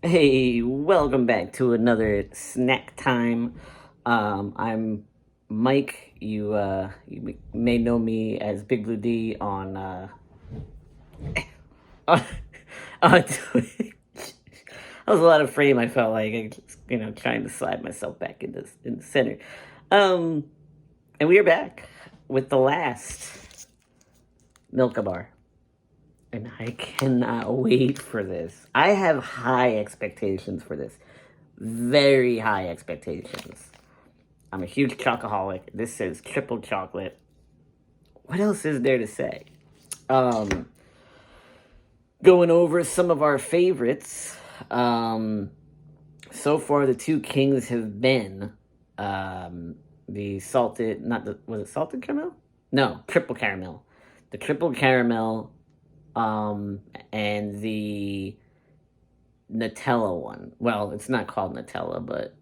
Hey, welcome back to another snack time. I'm Mike. You may know me as BigBlueD on on, on Twitch. I was a lot of frame. I felt like trying to slide myself back in the center. Um, and we are back with the last Milka Bar, and I cannot wait for this. I have high expectations for this. Very high expectations. I'm a huge chocoholic. This says triple chocolate. What else is there to say? Um, Going over some of our favorites. So far, the two kings have been the salted, not the, was it salted caramel? No, triple caramel. The triple caramel and the Nutella one. Well, it's not called Nutella, but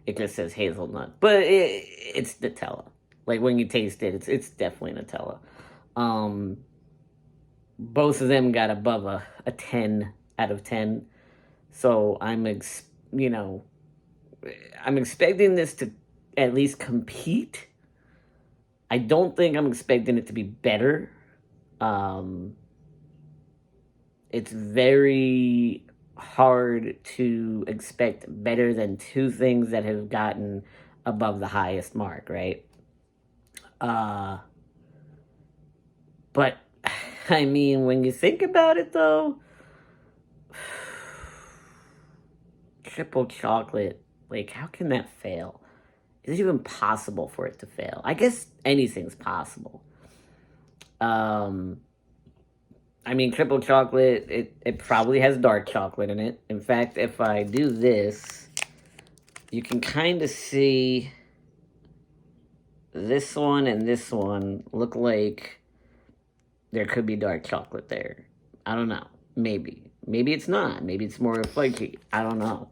it just says hazelnut, but it's Nutella. Like when you taste it, it's definitely Nutella. Um, Both of them got above a 10 out of 10. So you know, I'm expecting this to at least compete. I don't think I'm expecting it to be better. Um, it's very hard to expect better than two things that have gotten above the highest mark, right? Uh, but I mean, when you think about it, though, triple chocolate, like, how can that fail? Is it even possible for it to fail? I guess anything's possible. Um, I mean, triple chocolate, it probably has dark chocolate in it. In fact, if I do this, you can kind of see this one and this one look like there could be dark chocolate there. I don't know. Maybe. Maybe it's not. Maybe it's more flaky. I don't know.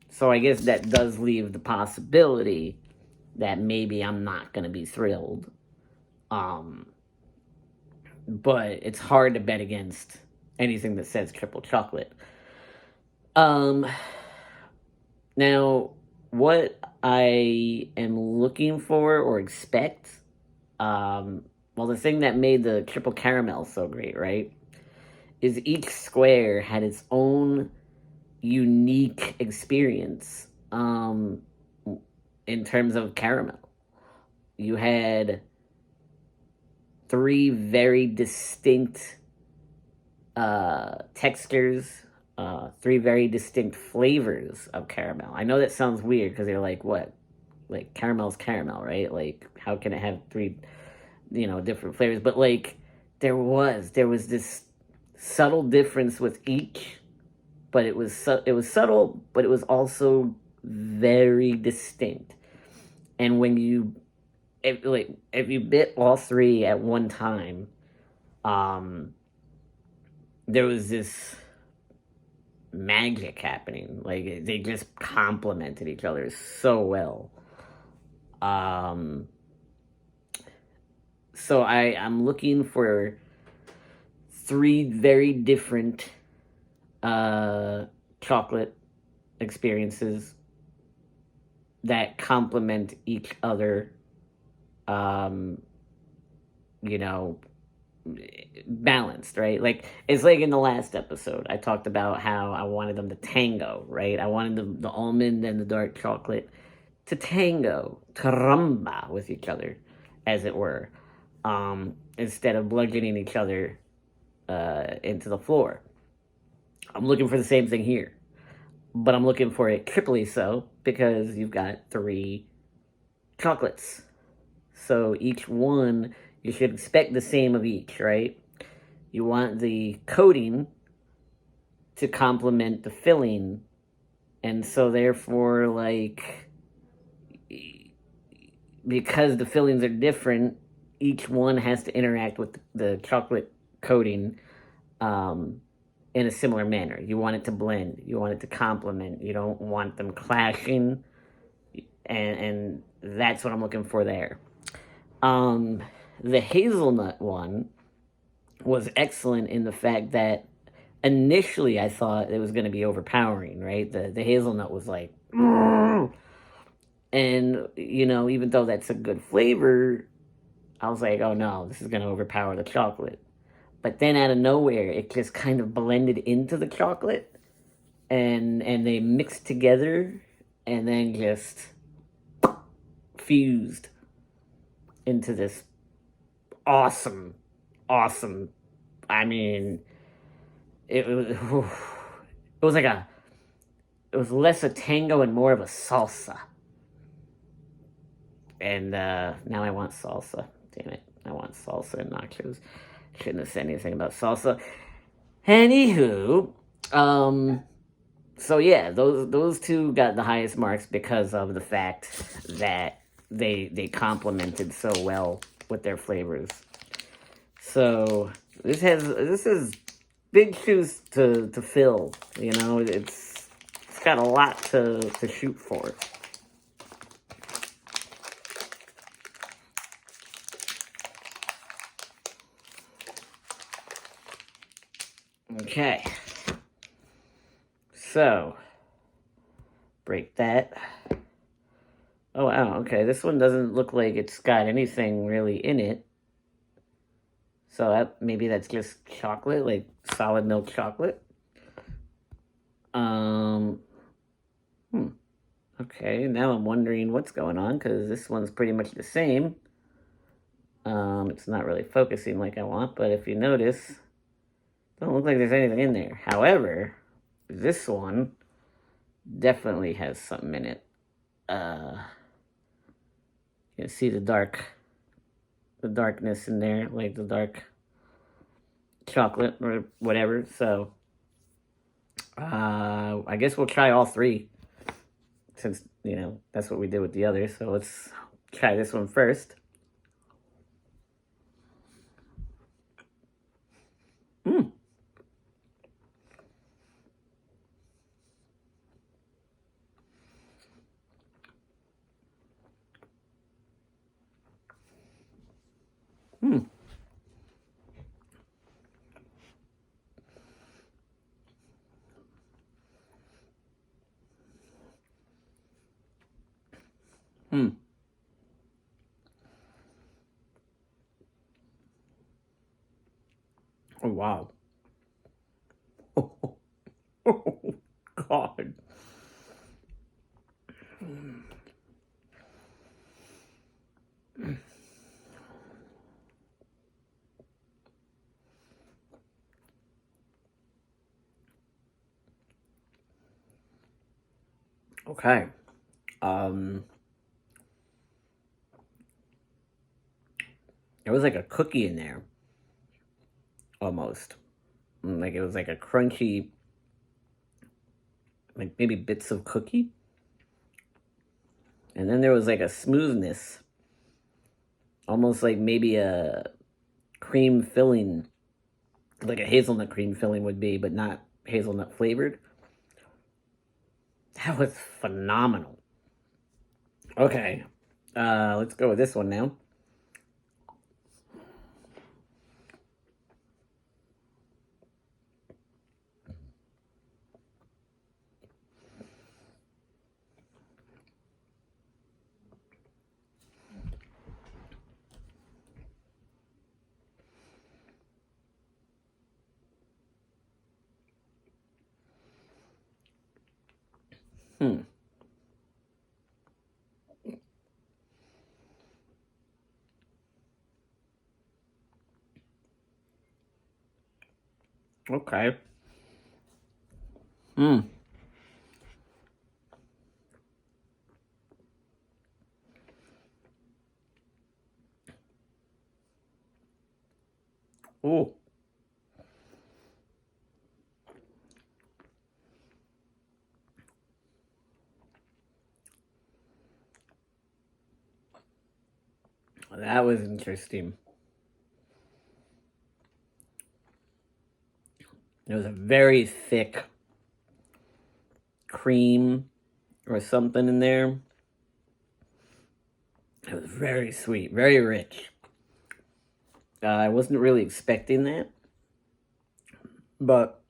So I guess that does leave the possibility that maybe I'm not going to be thrilled. Um, but it's hard to bet against anything that says triple chocolate. Um, Now, what I am looking for or expect, well, the thing that made the triple caramel so great, right, is each square had its own unique experience in terms of caramel. You had three very distinct textures, three very distinct flavors of caramel. I know that sounds weird because they're like, what? Like, caramel's caramel, right? Like, how can it have three, different flavors? But, like, there was this subtle difference with each, but it was subtle, but it was also very distinct. And when if you bit all three at one time, um, there was this magic happening. Like they just complemented each other so well. Um, so I'm looking for three very different chocolate experiences that complement each other. Um, you know, Balanced, right? Like it's like in the last episode, I talked about how I wanted them to tango, right? I wanted the almond and the dark chocolate to tango, to rumba with each other, as it were, instead of bludgeoning each other into the floor. I'm looking for the same thing here, but I'm looking for it triply so because you've got three chocolates. So each one, you should expect the same of each, right? You want the coating to complement the filling. And so, therefore, like, because the fillings are different, each one has to interact with the chocolate coating in a similar manner. You want it to blend, you want it to complement, you don't want them clashing. And that's what I'm looking for there. The hazelnut one was excellent in the fact that initially I thought it was going to be overpowering, right? The hazelnut was like, "Mm." And even though that's a good flavor, I was like, oh no, this is going to overpower the chocolate. But then out of nowhere, it just kind of blended into the chocolate, and they mixed together, and then just fused into this awesome, awesome. I mean, it was it was like a it was less a tango and more of a salsa. And now I want salsa. Damn it, I want salsa and nachos. Shouldn't have said anything about salsa. Anywho, so yeah, those two got the highest marks because of the fact that they complemented so well with their flavors. So this is big shoes to fill. It's got a lot to shoot for. Okay, so break that. Oh wow, okay, this one doesn't look like it's got anything really in it. So maybe that's just chocolate, like solid milk chocolate. Um, hmm. Okay, now I'm wondering what's going on because this one's pretty much the same. It's not really focusing like I want, but if you notice, don't look like there's anything in there. However, this one definitely has something in it. You can see the darkness in there, like the dark chocolate or whatever. So, I guess we'll try all three since that's what we did with the others. So let's try this one first. Mm. Mm. Mm. Oh wow. Oh God. Okay. Um, there was like a cookie in there, almost. Like it was like a crunchy, like maybe bits of cookie, and then there was like a smoothness, almost like maybe a cream filling, like a hazelnut cream filling would be, but not hazelnut flavored. That was phenomenal. Okay, let's go with this one now. Hmm. Okay. Hmm. Ooh. That was interesting. It was a very thick cream or something in there. It was very sweet, very rich. I wasn't really expecting that, but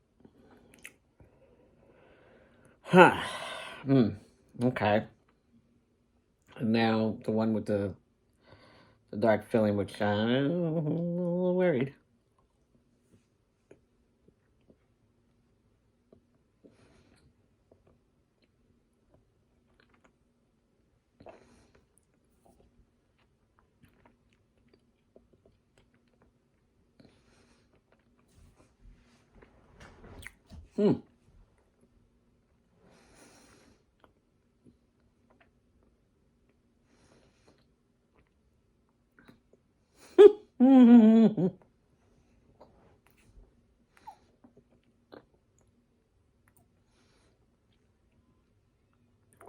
Huh. Okay. And now the one with the dark filling, which I'm a little worried. Hmm.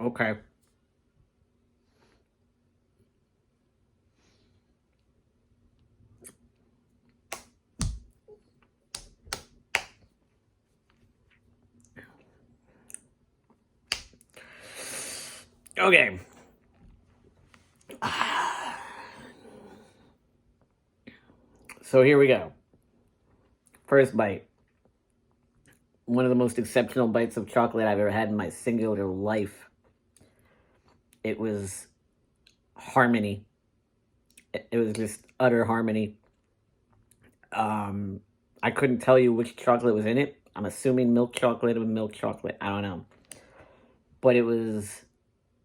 Okay. Okay. So here we go. First bite. One of the most exceptional bites of chocolate I've ever had in my singular life. It was harmony. It was just utter harmony. Um, I couldn't tell you which chocolate was in it. I'm assuming milk chocolate with milk chocolate. I don't know. But it was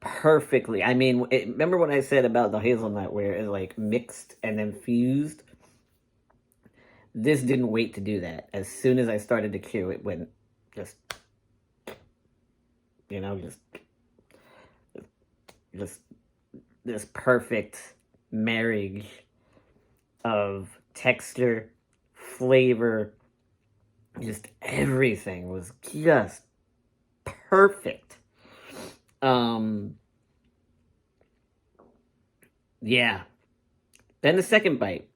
perfectly. I mean, remember what I said about the hazelnut where it's like mixed and then fused? This didn't wait to do that. As soon as I started to chew, it went just, just just this perfect marriage of texture, flavor, just everything was just perfect. Um, yeah. Then the second bite.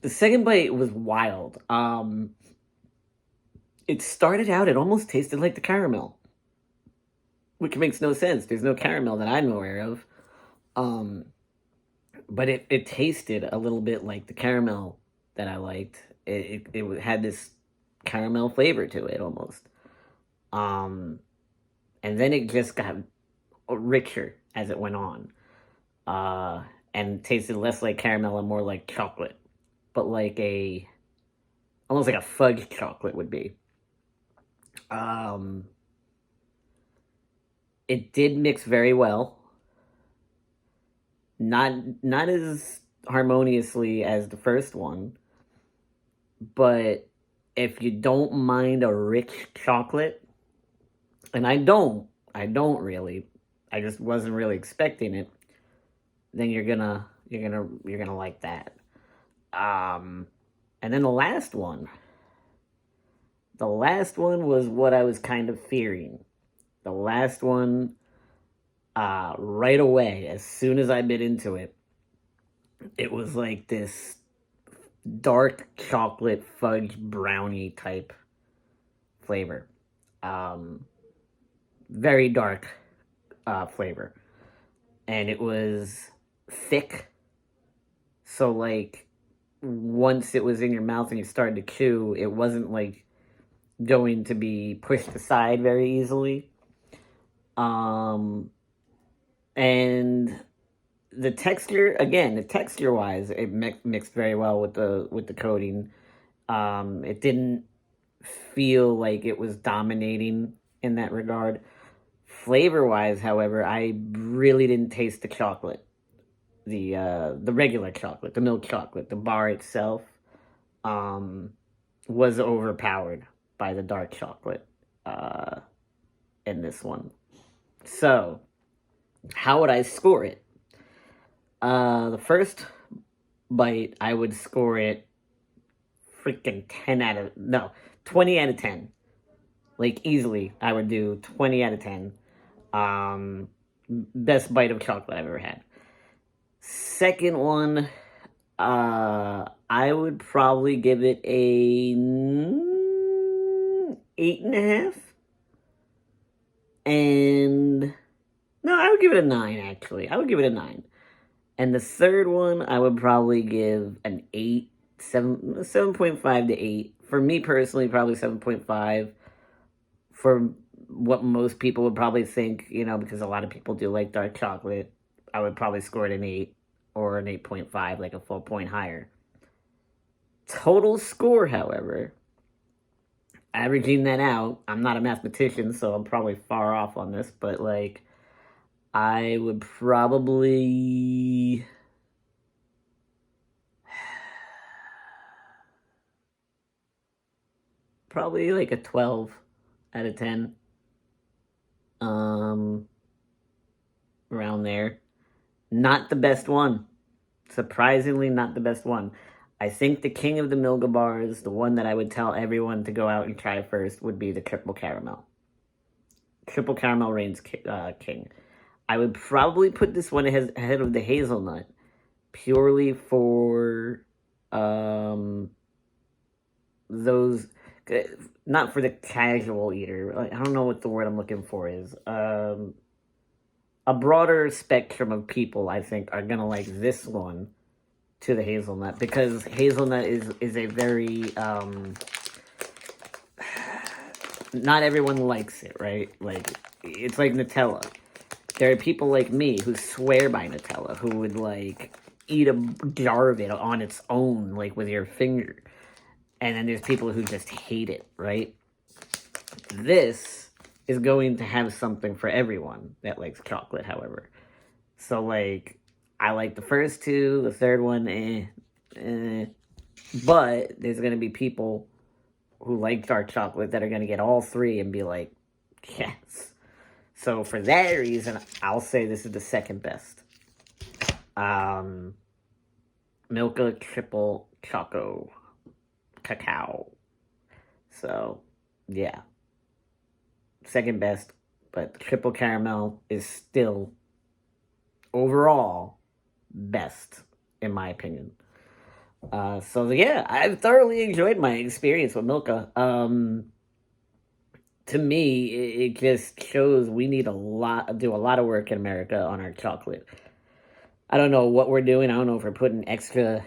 The second bite was wild. It started out, it almost tasted like the caramel, which makes no sense. There's no caramel that I'm aware of. Um, but it tasted a little bit like the caramel that I liked. It had this caramel flavor to it almost. Um, and then it just got richer as it went on. Uh, and tasted less like caramel and more like chocolate, but like almost like a fudge chocolate would be. Um, it did mix very well. Not as harmoniously as the first one, but if you don't mind a rich chocolate, and I don't really, I just wasn't really expecting it, then you're gonna like that. Um, and then the last one was what I was kind of fearing. The last one, right away, as soon as I bit into it, it was like this dark chocolate fudge brownie type flavor. Um, very dark flavor. And it was thick. So, like, once it was in your mouth and you started to chew, it wasn't like going to be pushed aside very easily. Um, and the texture wise, it mixed very well with the coating. It didn't feel like it was dominating in that regard. Flavor wise, however, I really didn't taste the chocolate, the regular chocolate, the milk chocolate. The bar itself um, was overpowered by the dark chocolate uh, in this one. So, how would I score it? The first bite, I would score it freaking 10 out of, no, 20 out of 10. Like, easily, I would do 20 out of 10. Um, Best bite of chocolate I've ever had. Second one, I would probably give it a 8.5. And no, I would give it a 9, actually. I would give it a 9. And the third one, I would probably give an 8, 7.5 to 8. For me personally, probably 7.5. For what most people would probably think, because a lot of people do like dark chocolate, I would probably score it an 8 or an 8.5, like a full point higher. Total score, however, averaging that out, I'm not a mathematician, so I'm probably far off on this, but like, I would probably like a 12 out of 10. Um, Around there. Not the best one. Surprisingly, not the best one. I think the king of the Milka bars, the one that I would tell everyone to go out and try first, would be the triple caramel. Triple caramel reigns king. I would probably put this one ahead of the hazelnut, purely for um, those, not for the casual eater. Like, I don't know what the word I'm looking for is. A broader spectrum of people, I think, are gonna like this one to the hazelnut, because hazelnut is a very not everyone likes it, right? Like, it's like Nutella. There are people like me who swear by Nutella, who would like eat a jar of it on its own, like with your finger. And then there's people who just hate it, right? This is going to have something for everyone that likes chocolate, however. So, like, I like the first two, the third one, But there's going to be people who like dark chocolate that are going to get all three and be like, yes. So, for that reason, I'll say this is the second best. Milka Triple Choco Cacao. So, yeah. Second best, but triple caramel is still overall best, in my opinion. So yeah, I've thoroughly enjoyed my experience with Milka. To me, it just shows we need do a lot of work in America on our chocolate. I don't know what we're doing. I don't know if we're putting extra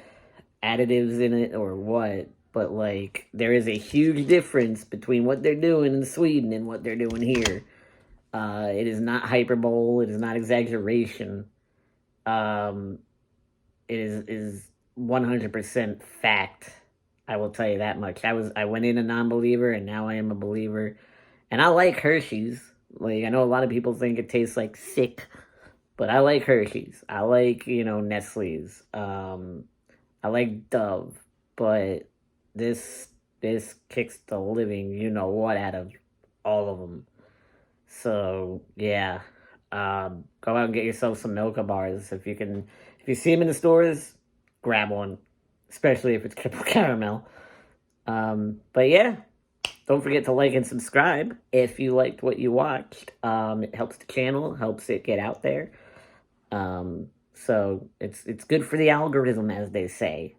additives in it or what, but like, there is a huge difference between what they're doing in Sweden and what they're doing here. It is not hyperbole. It is not exaggeration. It is 100% fact. I will tell you that much. I went in a non-believer, and now I am a believer. And I like Hershey's. Like, I know a lot of people think it tastes like sick, but I like Hershey's. I like, Nestle's. I like Dove, but this kicks the living what out of all of them. So yeah, go out and get yourself some Milka bars if you can. If you see them in the stores, grab one, especially if it's triple caramel. But yeah, don't forget to like and subscribe if you liked what you watched. It helps the channel, helps it get out there. So it's good for the algorithm, as they say.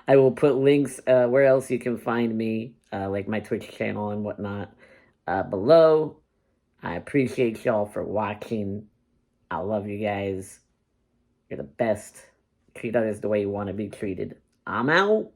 I will put links where else you can find me, like my Twitch channel and whatnot, below. I appreciate y'all for watching. I love you guys. You're the best. Treat others the way you want to be treated. I'm out.